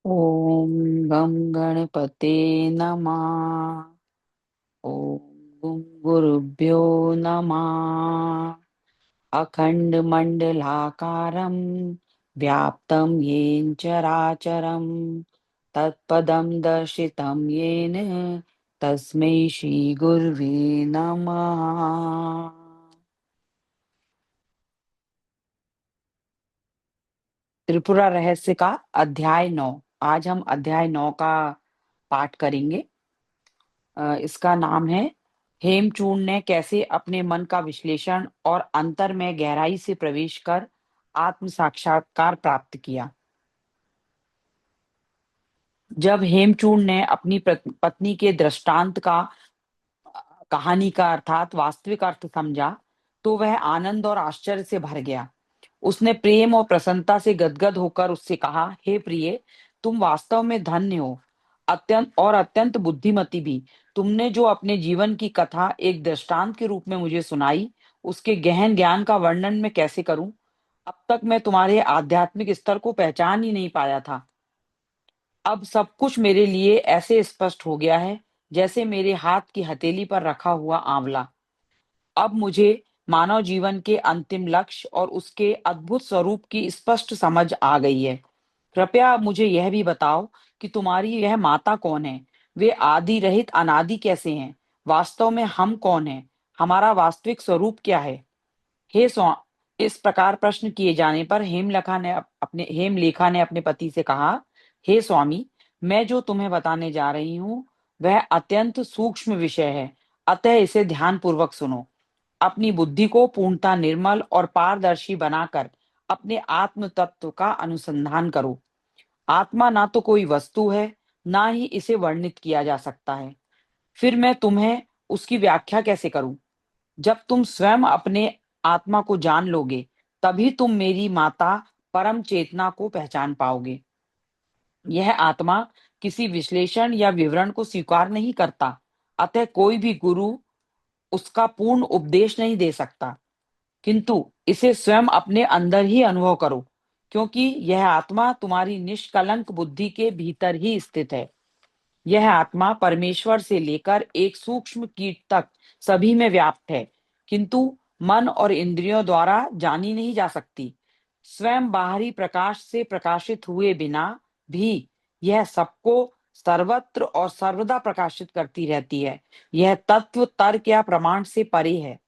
ॐ गं गणपते नमः। ॐ गुं गुरुभ्यो नमः। अखण्डमण्डलाकारं व्याप्तं येन चराचरं तत्पदं दर्शितं येन तस्मै श्रीगुर्वे नमः। त्रिपुरा रहस्य का अध्याय 9। आज हम अध्याय 9 का पाठ करेंगे। इसका नाम है हेमचूर्ण ने कैसे अपने मन का विश्लेषण और अंतर में गहराई से प्रवेश कर आत्म साक्षात्कार प्राप्त किया। जब हेमचूर्ण ने अपनी पत्नी के दृष्टांत का कहानी का अर्थात वास्तविक अर्थ समझा, तो वह आनंद और आश्चर्य से भर गया। उसने प्रेम और प्रसन्नता से गदगद होकर उससे कहा, हे प्रिय, तुम वास्तव में धन्य हो, अत्यंत बुद्धिमती भी। तुमने जो अपने जीवन की कथा एक दृष्टांत के रूप में मुझे सुनाई, उसके गहन ज्ञान का वर्णन मैं कैसे करूं? अब तक मैं तुम्हारे आध्यात्मिक स्तर को पहचान ही नहीं पाया था। अब सब कुछ मेरे लिए ऐसे स्पष्ट हो गया है, जैसे मेरे हाथ की हथेली पर रखा हुआ आंवला। अब मुझे मानव जीवन के अंतिम लक्ष्य और उसके अद्भुत स्वरूप की स्पष्ट समझ आ गई है। कृपया अब मुझे यह भी बताओ कि तुम्हारी यह माता कौन है? वे आदि रहित अनादि कैसे हैं? वास्तव में हम कौन हैं? हमारा वास्तविक स्वरूप क्या है? हे स्वा इस प्रकार प्रश्न किए जाने पर हेमलेखा ने अपने पति से कहा, हे स्वामी, मैं जो तुम्हें बताने जा रही हूँ, वह अत्यंत सूक्ष्म विषय है, अतः इसे ध्यान पूर्वक सुनो। अपनी बुद्धि को पूर्णतः निर्मल और पारदर्शी बनाकर अपने आत्म तत्व का अनुसंधान करो। आत्मा ना तो कोई वस्तु है, ना ही इसे वर्णित किया जा सकता है। फिर मैं तुम्हें उसकी व्याख्या कैसे करूं? जब तुम स्वयं अपने आत्मा को जान लोगे, तभी तुम मेरी माता परम चेतना को पहचान पाओगे। यह आत्मा किसी विश्लेषण या विवरण को स्वीकार नहीं करता, अतः कोई भी गुरु उसका पूर्ण उपदेश नहीं दे सकता। किंतु इसे स्वयं अपने अंदर ही अनुभव करो, क्योंकि यह आत्मा तुम्हारी निष्कलंक बुद्धि के भीतर ही स्थित है। यह आत्मा परमेश्वर से लेकर एक सूक्ष्म कीट तक सभी में व्याप्त है, किंतु मन और इंद्रियों द्वारा जानी नहीं जा सकती। स्वयं बाहरी प्रकाश से प्रकाशित हुए बिना भी यह सबको सर्वत्र और सर्वदा प्रकाशित करती रहती है। यह तत्व तर्क या प्रमाण से परे है।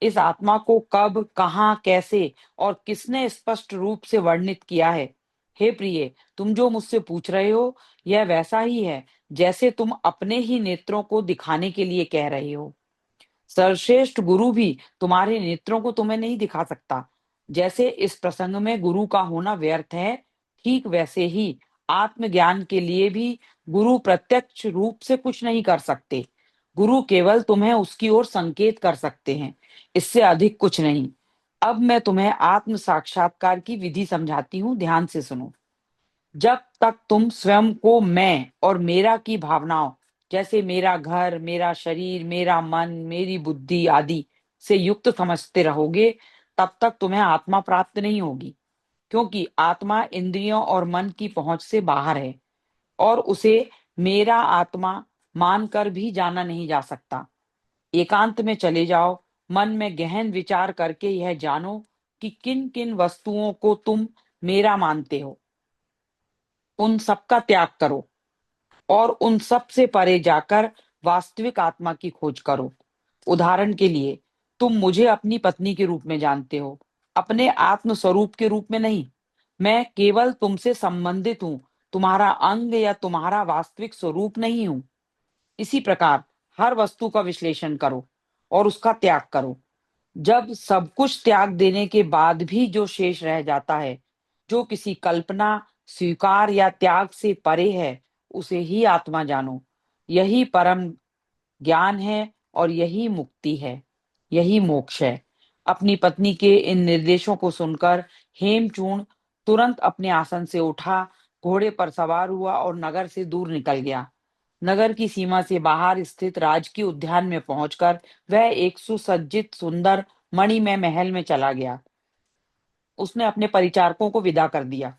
इस आत्मा को कब, कहाँ, कैसे और किसने स्पष्ट रूप से वर्णित किया है? हे प्रिय, तुम जो मुझसे पूछ रहे हो, यह वैसा ही है जैसे तुम अपने ही नेत्रों को दिखाने के लिए कह रहे हो। सर्वश्रेष्ठ गुरु भी तुम्हारे नेत्रों को तुम्हें नहीं दिखा सकता। जैसे इस प्रसंग में गुरु का होना व्यर्थ है, ठीक वैसे ही आत्मज्ञान के लिए भी गुरु प्रत्यक्ष रूप से कुछ नहीं कर सकते। गुरु केवल तुम्हें उसकी ओर संकेत कर सकते हैं, इससे अधिक कुछ नहीं। अब मैं तुम्हें आत्म साक्षात्कार की विधि समझाती हूँ, ध्यान से सुनो। जब तक तुम स्वयं को मैं और मेरा की भावनाओं, जैसे मेरा घर, मेरा शरीर, मेरा मन, मेरी बुद्धि आदि से युक्त समझते रहोगे, तब तक तुम्हें आत्मा प्राप्त नहीं होगी, क्योंकि आत्मा इंद्रियों और मन की पहुंच से बाहर है और उसे मेरा आत्मा मानकर भी जाना नहीं जा सकता। एकांत में चले जाओ, मन में गहन विचार करके यह जानो कि किन किन वस्तुओं को तुम मेरा मानते हो, उन सबका त्याग करो और उन सब से परे जाकर वास्तविक आत्मा की खोज करो। उदाहरण के लिए, तुम मुझे अपनी पत्नी के रूप में जानते हो, अपने आत्म स्वरूप के रूप में नहीं। मैं केवल तुमसे संबंधित हूं, तुम्हारा अंग या तुम्हारा वास्तविक स्वरूप नहीं हूं। इसी प्रकार हर वस्तु का विश्लेषण करो और उसका त्याग करो। जब सब कुछ त्याग देने के बाद भी जो शेष रह जाता है, जो किसी कल्पना, स्वीकार या त्याग से परे है, उसे ही आत्मा जानो। यही परम ज्ञान है और यही मुक्ति है, यही मोक्ष है। अपनी पत्नी के इन निर्देशों को सुनकर हेमचूर्ण तुरंत अपने आसन से उठा, घोड़े पर सवार हुआ और नगर से दूर निकल गया। नगर की सीमा से बाहर स्थित राजकीय उद्यान में पहुंचकर वह एक सुसज्जित सुंदर मणिमय महल में चला गया। उसने अपने परिचारकों को विदा कर दिया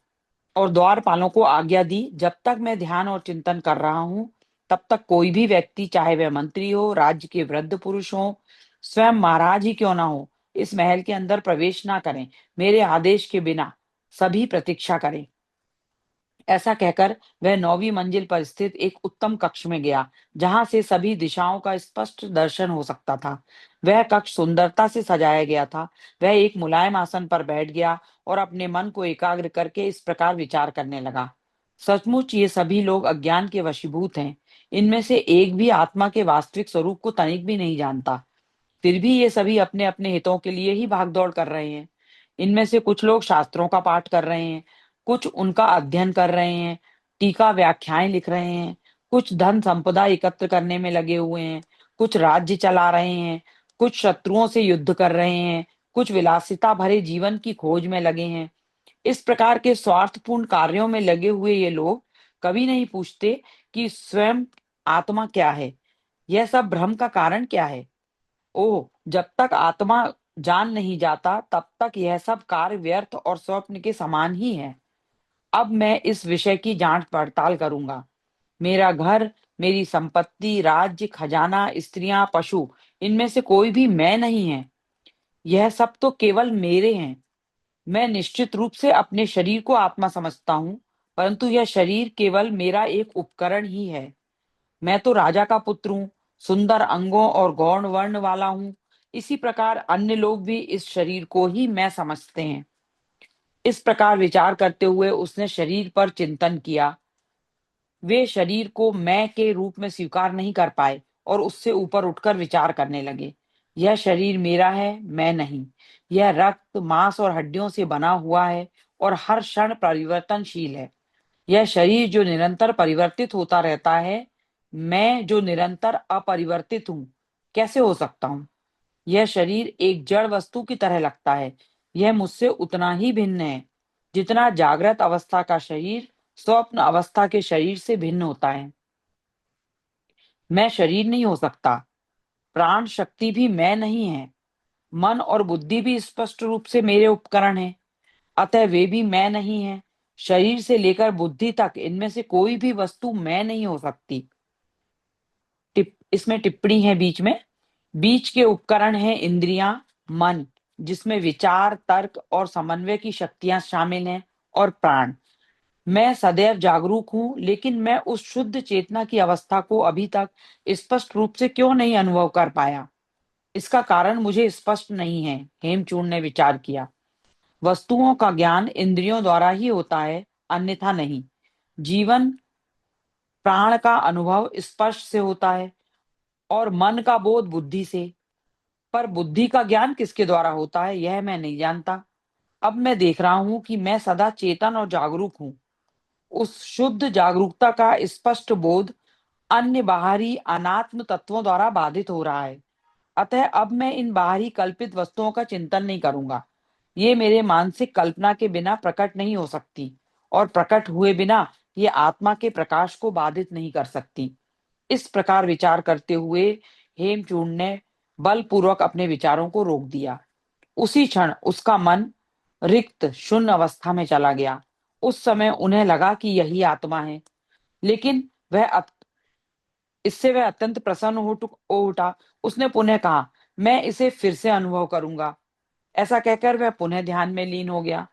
और द्वारपालों को आज्ञा दी, जब तक मैं ध्यान और चिंतन कर रहा हूँ, तब तक कोई भी व्यक्ति, चाहे वह मंत्री हो, राज्य के वृद्ध पुरुष हो, स्वयं महाराज ही क्यों ना हो, इस महल के अंदर प्रवेश ना करें। मेरे आदेश के बिना सभी प्रतीक्षा करें। ऐसा कहकर वह 9वीं मंजिल पर स्थित एक उत्तम कक्ष में गया, जहां से सभी दिशाओं का स्पष्ट दर्शन हो सकता था। वह कक्ष सुंदरता से सजाया गया था। वह एक मुलायम आसन पर बैठ गया और अपने मन को एकाग्र करके इस प्रकार विचार करने लगा। सचमुच ये सभी लोग अज्ञान के वशीभूत हैं। इनमें से एक भी आत्मा के वास्तविक स्वरूप को तनिक भी नहीं जानता। फिर भी ये सभी अपने अपने हितों के लिए ही भागदौड़ कर रहे हैं। इनमें से कुछ लोग शास्त्रों का पाठ कर रहे हैं, कुछ उनका अध्ययन कर रहे हैं, टीका व्याख्याएं लिख रहे हैं, कुछ धन संपदा एकत्र करने में लगे हुए हैं, कुछ राज्य चला रहे हैं, कुछ शत्रुओं से युद्ध कर रहे हैं, कुछ विलासिता भरे जीवन की खोज में लगे हैं। इस प्रकार के स्वार्थपूर्ण कार्यों में लगे हुए ये लोग कभी नहीं पूछते कि स्वयं आत्मा क्या है, यह सब भ्रम का कारण क्या है। ओह! जब तक आत्मा जान नहीं जाता, तब तक यह सब कार्य व्यर्थ और स्वप्न के समान ही है। अब मैं इस विषय की जांच-पड़ताल करूँगा। मेरा घर, मेरी संपत्ति, राज्य, खजाना, स्त्रियाँ, पशु, इनमें से कोई भी मैं नहीं है। यह सब तो केवल मेरे हैं। मैं निश्चित रूप से अपने शरीर को आत्मा समझता हूँ, परंतु यह शरीर केवल मेरा एक उपकरण ही है। मैं तो राजा का पुत्र हूँ, सुंदर अंगों और गौण वर्ण वाला हूँ। इसी प्रकार अन्य लोग भी इस शरीर को ही मैं समझते हैं। इस प्रकार विचार करते हुए उसने शरीर पर चिंतन किया। वे शरीर को मैं के रूप में स्वीकार नहीं कर पाए और उससे ऊपर उठकर विचार करने लगे। यह शरीर मेरा है, मैं नहीं। यह रक्त, मांस और हड्डियों से बना हुआ है और हर क्षण परिवर्तनशील है। यह शरीर जो निरंतर परिवर्तित होता रहता है, मैं जो निरंतर अपरिवर्तित हूँ, कैसे हो सकता हूँ? यह शरीर एक जड़ वस्तु की तरह लगता है। यह मुझसे उतना ही भिन्न है, जितना जागृत अवस्था का शरीर स्वप्न अवस्था के शरीर से भिन्न होता है। मैं शरीर नहीं हो सकता, प्राण शक्ति भी मैं नहीं है, मन और बुद्धि भी स्पष्ट रूप से मेरे उपकरण हैं, अतः वे भी मैं नहीं है। शरीर से लेकर बुद्धि तक इनमें से कोई भी वस्तु मैं नहीं हो सकती। इसमें टिप्पणी है बीच में। बीच के उपकरण हैं इंद्रियां, मन, जिसमें विचार, तर्क और समन्वय की शक्तियां शामिल हैं, और प्राण। मैं सदैव जागरूक हूं, लेकिन मैं उस शुद्ध चेतना की अवस्था को अभी तक स्पष्ट रूप से क्यों नहीं अनुभव कर पाया? इसका कारण मुझे स्पष्ट नहीं है, हेमचूर्ण ने विचार किया। वस्तुओं का ज्ञान इंद्रियों द्वारा ही होता है, अन्यथा नहीं। जीवन प्राण का अनुभव स्पर्श से होता है और मन का बोध बुद्धि से। पर बुद्धि का ज्ञान किसके द्वारा होता है, यह मैं नहीं जानता। अब मैं देख रहा हूं कि मैं सदा चेतन और जागरूक हूं। उस शुद्ध जागरूकता का स्पष्ट बोध अन्य बाहरी अनात्म तत्वों द्वारा बाधित हो रहा है। अतः अब मैं इन बाहरी कल्पित वस्तुओं का चिंतन नहीं करूंगा। ये मेरे मानसिक कल्पना के बिना प्रकट नहीं हो सकती, और प्रकट हुए बिना ये आत्मा के प्रकाश को बाधित नहीं कर सकती। इस प्रकार विचार करते हुए हेमचूर्ण ने बलपूर्वक अपने विचारों को रोक दिया। उसी क्षण उसका मन रिक्त शून्य अवस्था में चला गया। उस समय उन्हें लगा कि यही आत्मा है, लेकिन इससे वह अत्यंत प्रसन्न हो उठा। उसने पुनः कहा, मैं इसे फिर से अनुभव करूंगा। ऐसा कहकर वह पुनः ध्यान में लीन हो गया।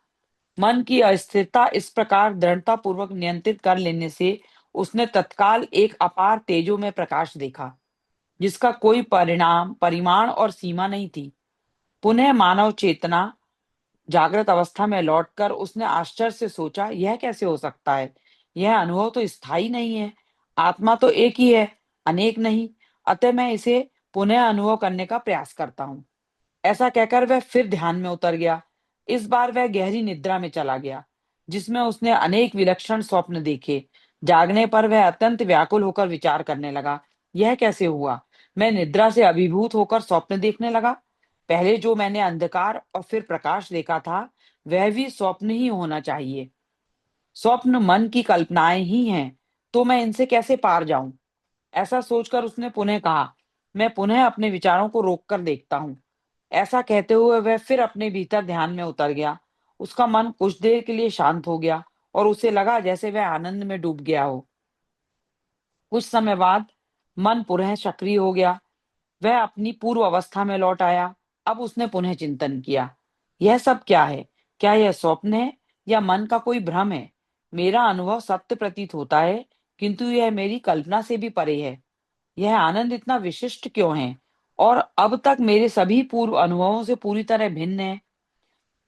मन की अस्थिरता इस प्रकार दृढ़ता पूर्वक नियंत्रित कर लेने से उसने तत्काल एक अपार तेजो में प्रकाश देखा, जिसका कोई परिमाण और सीमा नहीं थी। पुनः मानव चेतना जागृत अवस्था में लौटकर उसने आश्चर्य से सोचा, यह कैसे हो सकता है? यह अनुभव तो स्थायी नहीं है। आत्मा तो एक ही है, अनेक नहीं। अतः मैं इसे पुनः अनुभव करने का प्रयास करता हूँ। ऐसा कहकर वह फिर ध्यान में उतर गया। इस बार वह गहरी निद्रा में चला गया, जिसमें उसने अनेक विलक्षण स्वप्न देखे। जागने पर वह अत्यंत व्याकुल होकर विचार करने लगा, यह कैसे हुआ? मैं निद्रा से अभिभूत होकर स्वप्न देखने लगा। पहले जो मैंने अंधकार और फिर प्रकाश देखा था, वह भी स्वप्न ही होना चाहिए। स्वप्न मन की कल्पनाएं ही हैं, तो मैं इनसे कैसे पार जाऊं? ऐसा सोचकर उसने पुनः कहा, मैं पुनः अपने विचारों को रोक कर देखता हूँ। ऐसा कहते हुए वह फिर अपने भीतर ध्यान में उतर गया। उसका मन कुछ देर के लिए शांत हो गया और उसे लगा जैसे वह आनंद में डूब गया हो। कुछ समय बाद मन पुनः सक्रिय हो गया। वह अपनी पूर्व अवस्था में लौट आया। अब उसने पुनः चिंतन किया, यह सब क्या है? क्या यह स्वप्न है या मन का कोई भ्रम है? मेरा अनुभव सत्य प्रतीत होता है, किंतु यह मेरी कल्पना से भी परे है। यह आनंद इतना विशिष्ट क्यों है और अब तक मेरे सभी पूर्व अनुभवों से पूरी तरह भिन्न है?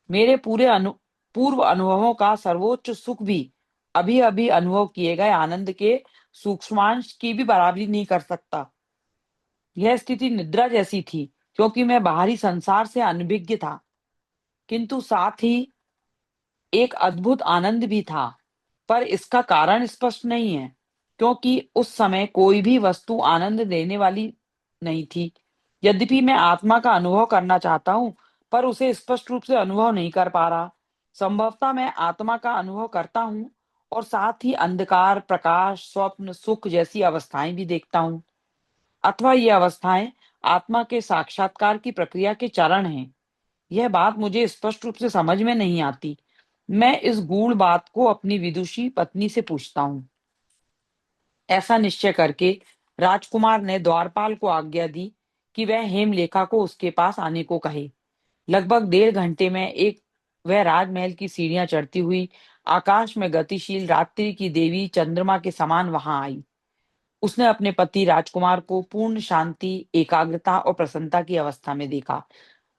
मेरे पूर्व अनुभवों का सर्वोच्च सुख भी अभी अभी अनुभव किए गए आनंद के सूक्ष्मांश की भी बराबरी नहीं कर सकता। यह स्थिति निद्रा जैसी थी, क्योंकि मैं बाहरी संसार से अनभिज्ञ था, किंतु साथ ही एक अद्भुत आनंद भी था। पर इसका कारण स्पष्ट नहीं है, क्योंकि उस समय कोई भी वस्तु आनंद देने वाली नहीं थी। यद्यपि मैं आत्मा का अनुभव करना चाहता हूं, पर उसे स्पष्ट रूप से अनुभव नहीं कर पा रहा। संभवतः मैं आत्मा का अनुभव करता हूं और साथ ही अंधकार, प्रकाश, स्वप्न, सुख जैसी अवस्थाएं भी देखता हूं। अथवा ये अवस्थाएं आत्मा के साक्षात्कार की प्रक्रिया के चरण हैं। यह बात मुझे स्पष्ट रूप से समझ में नहीं आती। मैं इस गूढ़ बात को अपनी विदुषी पत्नी से पूछता हूँ। ऐसा निश्चय करके राजकुमार ने द्वारपाल को आज्ञा दी कि वह हेमलेखा को उसके पास आने को कहे। लगभग 1.5 घंटे में वह राजमहल की सीढ़ियां चढ़ती हुई आकाश में गतिशील रात्रि की देवी चंद्रमा के समान वहां आई। उसने अपने पति राजकुमार को पूर्ण शांति, एकाग्रता और प्रसन्नता की अवस्था में देखा।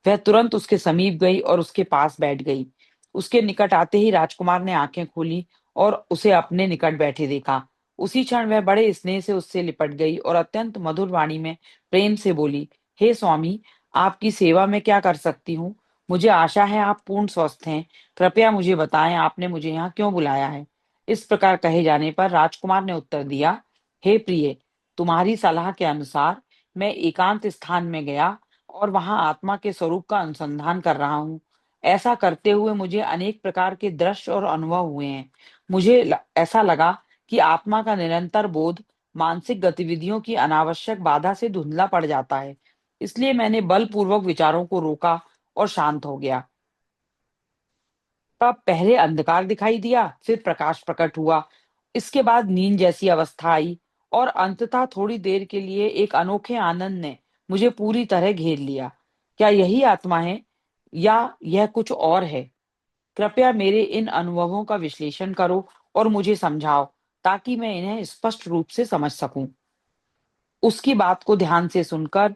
वह तुरंत उसके समीप गई और उसके पास बैठ गई। उसके निकट आते ही राजकुमार ने आंखें खोली और उसे अपने निकट बैठे देखा। उसी क्षण वह बड़े स्नेह से उससे लिपट गई और अत्यंत मधुर वाणी में प्रेम से बोली, हे स्वामी, आपकी सेवा में क्या कर सकती हूँ? मुझे आशा है आप पूर्ण स्वस्थ हैं। कृपया मुझे बताएं, आपने मुझे यहाँ क्यों बुलाया है? इस प्रकार कहे जाने पर राजकुमार ने उत्तर दिया, हे प्रिय, तुम्हारी सलाह के अनुसार मैं एकांत स्थान में गया और वहां आत्मा के स्वरूप का अनुसंधान कर रहा हूँ। ऐसा करते हुए मुझे अनेक प्रकार के दृश्य और अनुभव हुए हैं। ऐसा लगा कि आत्मा का निरंतर बोध मानसिक गतिविधियों की अनावश्यक बाधा से धुंधला पड़ जाता है। इसलिए मैंने बलपूर्वक विचारों को रोका और शांत हो गया। तब पहले अंधकार दिखाई दिया, फिर प्रकाश प्रकट हुआ। इसके बाद नींद जैसी अवस्था आई और अंततः थोड़ी देर के लिए एक अनोखे आनंद ने मुझे पूरी तरह घेर लिया। क्या यही आत्मा है या यह कुछ और है? कृपया मेरे इन अनुभवों का विश्लेषण करो और मुझे समझाओ, ताकि मैं इन्हें स्पष्ट रूप से समझ सकूं। उसकी बात को ध्यान से सुनकर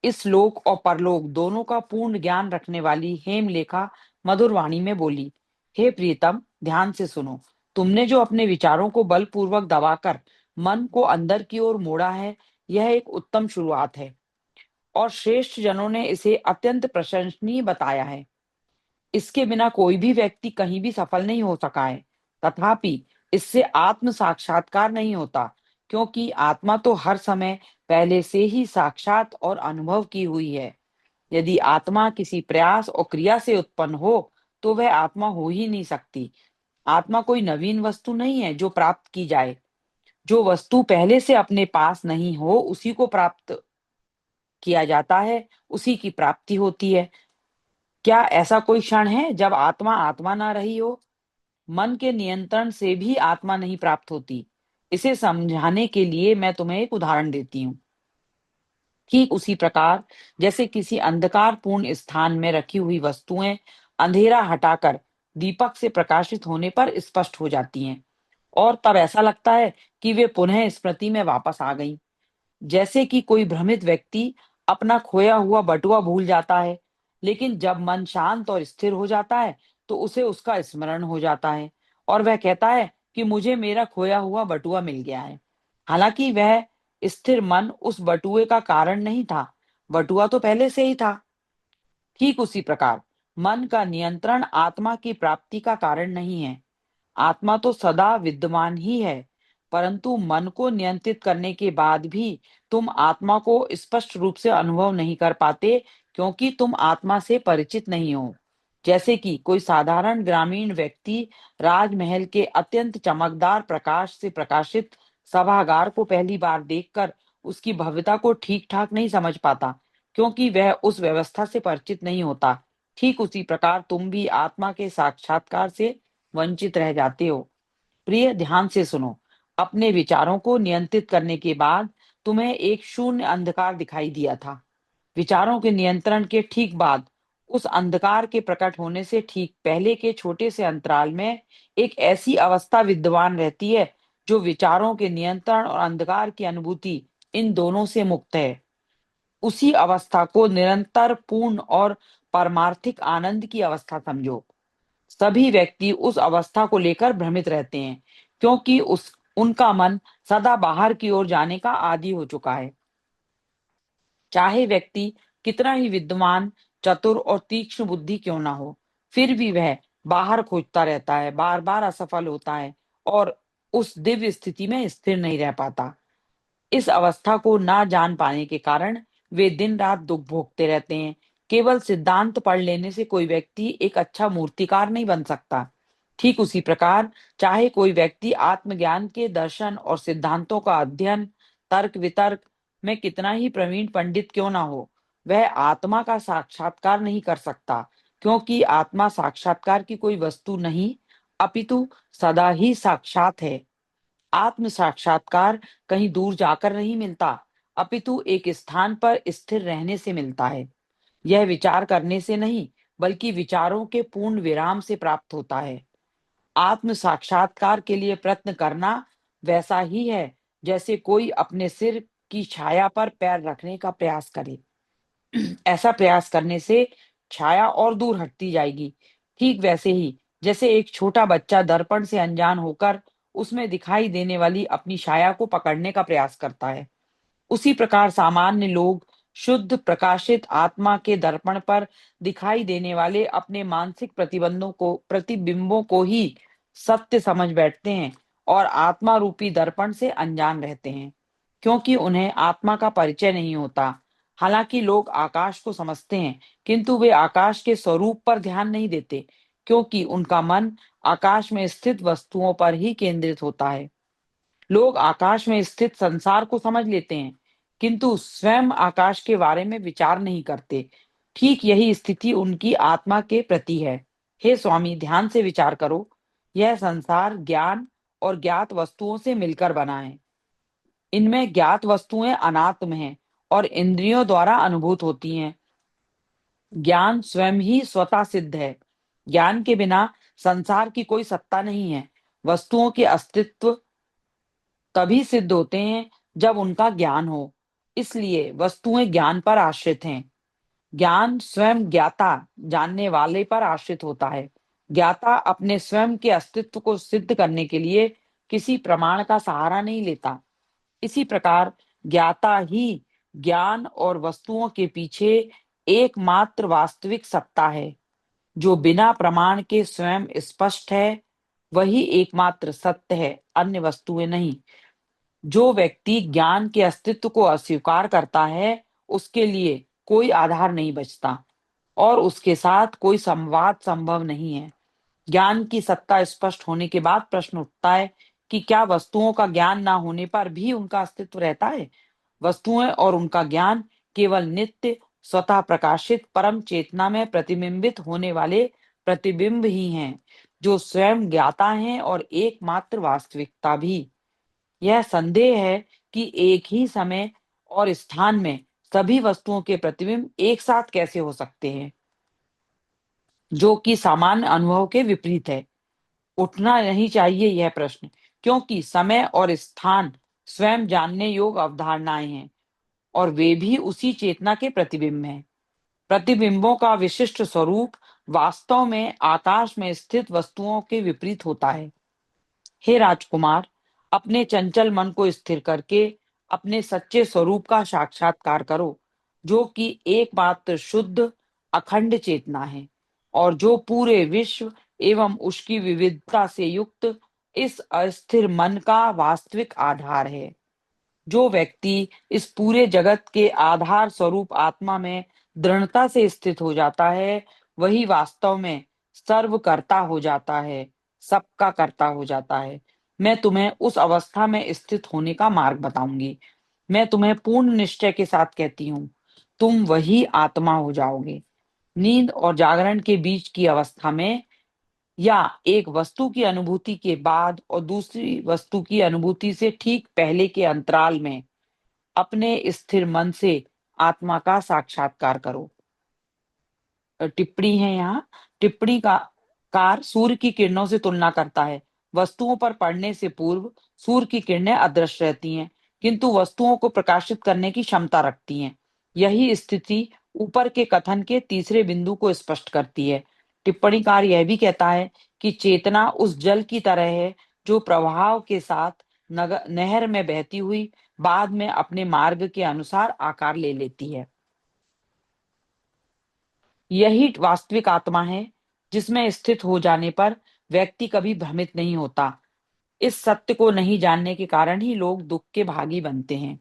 इस लोक और परलोक दोनों का पूर्ण ज्ञान रखने वाली हेमलेखा मधुर वाणी में बोली, हे प्रियतम, ध्यान से सुनो। तुमने जो अपने विचारों को बलपूर्वक दबाकर मन को अंदर की ओर मोड़ा है, यह एक उत्तम शुरुआत है और श्रेष्ठ जनों ने इसे अत्यंत प्रशंसनीय बताया है। इसके बिना कोई भी व्यक्ति कहीं भी सफल नहीं हो सका है। तथापि इससे आत्म साक्षात्कार नहीं होता, क्योंकि आत्मा तो हर समय पहले से ही साक्षात और अनुभव की हुई है। यदि आत्मा किसी प्रयास और क्रिया से उत्पन्न हो, तो वह आत्मा हो ही नहीं सकती। आत्मा कोई नवीन वस्तु नहीं है जो प्राप्त की जाए। जो वस्तु पहले से अपने पास नहीं हो, उसी को प्राप्त किया जाता है, उसी की प्राप्ति होती है। क्या ऐसा कोई क्षण है जब आत्मा आत्मा ना रही हो? मन के नियंत्रण से भी आत्मा नहीं प्राप्त होती। इसे समझाने के लिए मैं तुम्हें एक उदाहरण देती हूँ। ठीक उसी प्रकार जैसे किसी अंधकारपूर्ण स्थान में रखी हुई वस्तुएं अंधेरा हटाकर दीपक से प्रकाशित होने पर स्पष्ट हो जाती हैं और तब ऐसा लगता है कि वे पुनः स्मृति में वापस आ गईं। जैसे कि कोई भ्रमित व्यक्ति अपना खोया हुआ बटुआ भूल जाता है, लेकिन जब मन शांत और स्थिर हो जाता है, तो उसे उसका स्मरण हो जाता है और वह कहता है कि मुझे मेरा खोया हुआ बटुआ मिल गया है। हालांकि वह स्थिर मन उस बटुए का कारण नहीं था, बटुआ तो पहले से ही था। ठीक उसी प्रकार मन का नियंत्रण आत्मा की प्राप्ति का कारण नहीं है। आत्मा तो सदा विद्यमान ही है, परंतु मन को नियंत्रित करने के बाद भी तुम आत्मा को स्पष्ट रूप से अनुभव नहीं कर पाते, क्योंकि तुम आत्मा से परिचित नहीं हो। जैसे कि कोई साधारण ग्रामीण व्यक्ति राजमहल के अत्यंत चमकदार प्रकाश से प्रकाशित सभागार को पहली बार देखकर उसकी भव्यता को ठीक ठाक नहीं समझ पाता, क्योंकि वह उस व्यवस्था से परिचित नहीं होता। ठीक उसी प्रकार तुम भी आत्मा के साक्षात्कार से वंचित रह जाते हो। प्रिय, ध्यान से सुनो। अपने विचारों को नियंत्रित करने के बाद तुम्हें एक शून्य अंधकार दिखाई दिया था। विचारों के नियंत्रण के ठीक बाद, उस अंधकार के प्रकट होने से ठीक पहले के छोटे से अंतराल में एक ऐसी अवस्था विद्यमान रहती है जो विचारों के नियंत्रण और अंधकार की अनुभूति, इन दोनों से मुक्त है। उसी अवस्था को निरंतर पूर्ण और पारमार्थिक आनंद की अवस्था समझो। सभी व्यक्ति उस अवस्था को लेकर भ्रमित रहते हैं, क्योंकि उस उनका मन सदा बाहर की ओर जाने का आदी हो चुका है। चाहे व्यक्ति कितना ही विद्वान, चतुर और तीक्ष्ण बुद्धि क्यों ना हो, फिर भी वह बाहर खोजता रहता है, बार बार असफल होता है और उस दिव्य स्थिति में स्थिर नहीं रह पाता। इस अवस्था को ना जान पाने के कारण वे दिन रात दुख भोगते रहते हैं। केवल सिद्धांत पढ़ लेने से कोई व्यक्ति एक अच्छा मूर्तिकार नहीं बन सकता। ठीक उसी प्रकार चाहे कोई व्यक्ति आत्मज्ञान के दर्शन और सिद्धांतों का अध्ययन, तर्क वितर्क में कितना ही प्रवीण पंडित क्यों ना हो, वह आत्मा का साक्षात्कार नहीं कर सकता, क्योंकि आत्मा साक्षात्कार की कोई वस्तु नहीं, अपितु सदा ही साक्षात है। आत्म साक्षात्कार कहीं दूर जाकर नहीं मिलता, अपितु एक स्थान पर स्थिर रहने से मिलता है। यह विचार करने से नहीं, बल्कि विचारों के पूर्ण विराम से प्राप्त होता है। आत्म साक्षात्कार के लिए प्रयत्न करना वैसा ही है जैसे कोई अपने सिर की छाया पर पैर रखने का प्रयास करे। ऐसा प्रयास करने से छाया और दूर हटती जाएगी। ठीक वैसे ही जैसे एक छोटा बच्चा दर्पण से अनजान होकर उसमें दिखाई देने वाली अपनी छाया को पकड़ने का प्रयास करता है, उसी प्रकार सामान्य लोग शुद्ध प्रकाशित आत्मा के दर्पण पर दिखाई देने वाले अपने मानसिक प्रतिबिंबों को ही सत्य समझ बैठते हैं और आत्मा रूपी दर्पण से अनजान रहते हैं, क्योंकि उन्हें आत्मा का परिचय नहीं होता। हालांकि लोग आकाश को समझते हैं, किंतु वे आकाश के स्वरूप पर ध्यान नहीं देते, क्योंकि उनका मन आकाश में स्थित वस्तुओं पर ही केंद्रित होता है। लोग आकाश में स्थित संसार को समझ लेते हैं, किंतु स्वयं आकाश के बारे में विचार नहीं करते। ठीक यही स्थिति उनकी आत्मा के प्रति है। हे स्वामी, ध्यान से विचार करो। यह संसार ज्ञान और ज्ञात वस्तुओं से मिलकर बना है। इनमें ज्ञात वस्तुएं अनात्म हैं और इंद्रियों द्वारा अनुभूत होती हैं। ज्ञान स्वयं ही स्वतः सिद्ध है। ज्ञान के बिना संसार की कोई सत्ता नहीं है। वस्तुओं के अस्तित्व तभी सिद्ध होते हैं जब उनका ज्ञान हो। इसलिए वस्तुएं ज्ञान पर आश्रित हैं। ज्ञान स्वयं ज्ञाता, जानने वाले पर आश्रित होता है। ज्ञाता अपने स्वयं के अस्तित्व को सिद्ध करने के लिए किसी प्रमाण का सहारा नहीं लेता। इसी प्रकार ज्ञाता ही ज्ञान और वस्तुओं के पीछे एकमात्र वास्तविक सत्ता है, जो बिना प्रमाण के स्वयं स्पष्ट है। वही एकमात्र सत्य है, अन्य वस्तुएं नहीं। जो व्यक्ति ज्ञान के अस्तित्व को अस्वीकार करता है, उसके लिए कोई आधार नहीं बचता और उसके साथ कोई संवाद संभव नहीं है। ज्ञान की सत्ता स्पष्ट होने के बाद प्रश्न उठता है कि क्या वस्तुओं का ज्ञान ना होने पर भी उनका अस्तित्व रहता है? वस्तुएं और उनका ज्ञान केवल नित्य, स्वतः प्रकाशित परम चेतना में प्रतिबिंबित होने वाले प्रतिबिंब ही हैं, जो स्वयं ज्ञाता हैं और एकमात्र वास्तविकता भी। यह संदेह है कि एक ही समय और स्थान में सभी वस्तुओं के प्रतिबिंब एक साथ कैसे हो सकते हैं, जो कि सामान्य अनुभव के विपरीत है। उठना नहीं चाहिए यह प्रश्न, क्योंकि समय और स्थान स्वयं जानने योग्य अवधारणाएं हैं और वे भी उसी चेतना के प्रतिबिंब हैं। प्रतिबिंबों का विशिष्ट स्वरूप वास्तव में आकाश में स्थित वस्तुओं के विपरीत होता है। हे राजकुमार, अपने चंचल मन को स्थिर करके अपने सच्चे स्वरूप का साक्षात्कार करो, जो कि एकमात्र शुद्ध अखंड चेतना है और जो पूरे विश्व एवं उसकी विविधता से युक्त इस अस्थिर मन का वास्तविक आधार है। जो व्यक्ति इस पूरे जगत के आधार स्वरूप आत्मा में दृढ़ता से स्थित हो जाता है, वही वास्तव में सर्वकर्ता हो जाता है, सबका कर्ता हो जाता है। मैं तुम्हें उस अवस्था में स्थित होने का मार्ग बताऊंगी। मैं तुम्हें पूर्ण निश्चय के साथ कहती हूँ, तुम वही आत्मा हो जाओगे। नींद और जागरण के बीच की अवस्था में या एक वस्तु की अनुभूति के बाद और दूसरी वस्तु की अनुभूति से ठीक पहले के अंतराल में अपने स्थिर मन से आत्मा का साक्षात्कार करो। टिप्पणी है यहाँ। टिप्पणी का कार सूर्य की किरणों से तुलना करता है। वस्तुओं पर पड़ने से पूर्व सूर्य की किरणें अदृश्य रहती हैं, किंतु वस्तुओं को प्रकाशित करने की क्षमता रखती हैं। यही स्थिति ऊपर के कथन के तीसरे बिंदु को स्पष्ट करती है। टिप्पणीकार यह भी कहता है कि चेतना उस जल की तरह है जो प्रवाह के साथ नहर में बहती हुई बाद में अपने मार्ग के अनुसार आकार ले लेती है। यही वास्तविक आत्मा है, जिसमें स्थित हो जाने पर व्यक्ति कभी भ्रमित नहीं होता। इस सत्य को नहीं जानने के कारण ही लोग दुख के भागी बनते हैं।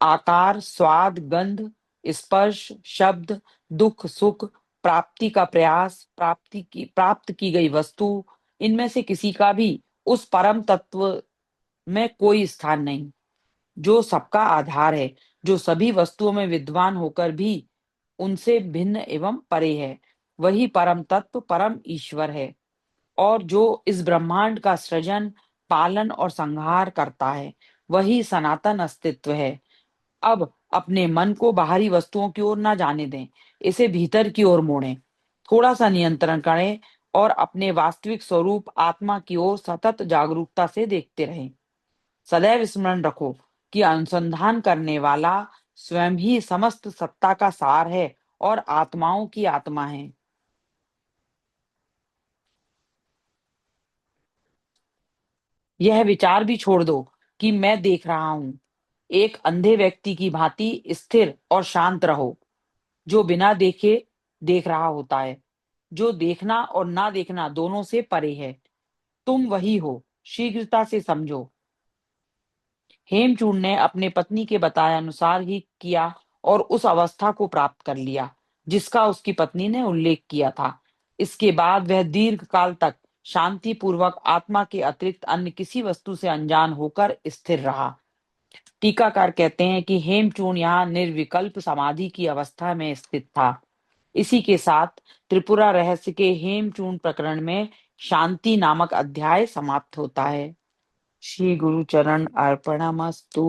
आकार, स्वाद, गंध, स्पर्श, शब्द, दुख, सुख, प्राप्ति का प्रयास, प्राप्त की गई वस्तु, इनमें से किसी का भी उस परम तत्व में कोई स्थान नहीं, जो सबका आधार है, जो सभी वस्तुओं में विद्वान होकर भी उनसे भिन्न एवं परे है। वही परम तत्व, परम ईश्वर है, और जो इस ब्रह्मांड का सृजन, पालन और संहार करता है, वही सनातन अस्तित्व है। अब अपने मन को बाहरी वस्तुओं की ओर ना जाने दें, इसे भीतर की ओर मोड़ें, थोड़ा सा नियंत्रण करें और अपने वास्तविक स्वरूप आत्मा की ओर सतत जागरूकता से देखते रहें। सदैव स्मरण रखो कि अनुसंधान करने वाला स्वयं ही समस्त सत्ता का सार है और आत्माओं की आत्मा है। यह विचार भी छोड़ दो कि मैं देख रहा हूं। एक अंधे व्यक्ति की भांति स्थिर और शांत रहो, जो बिना देखे देख रहा होता है, जो देखना और ना देखना दोनों से परे है। तुम वही हो, शीघ्रता से समझो। हेमचूर्ण ने अपने पत्नी के बताए अनुसार ही किया और उस अवस्था को प्राप्त कर लिया जिसका उसकी पत्नी ने उल्लेख किया था। इसके बाद वह दीर्घ काल तक शांति पूर्वक आत्मा के अतिरिक्त अन्य किसी वस्तु से अनजान होकर स्थिर रहा। टीकाकार कहते हैं कि हेमचूर्ण यहाँ निर्विकल्प समाधि की अवस्था में स्थित था। इसी के साथ त्रिपुरा रहस्य के हेमचूर्ण प्रकरण में शांति नामक अध्याय समाप्त होता है। श्री गुरु चरण अर्पणमस्तु।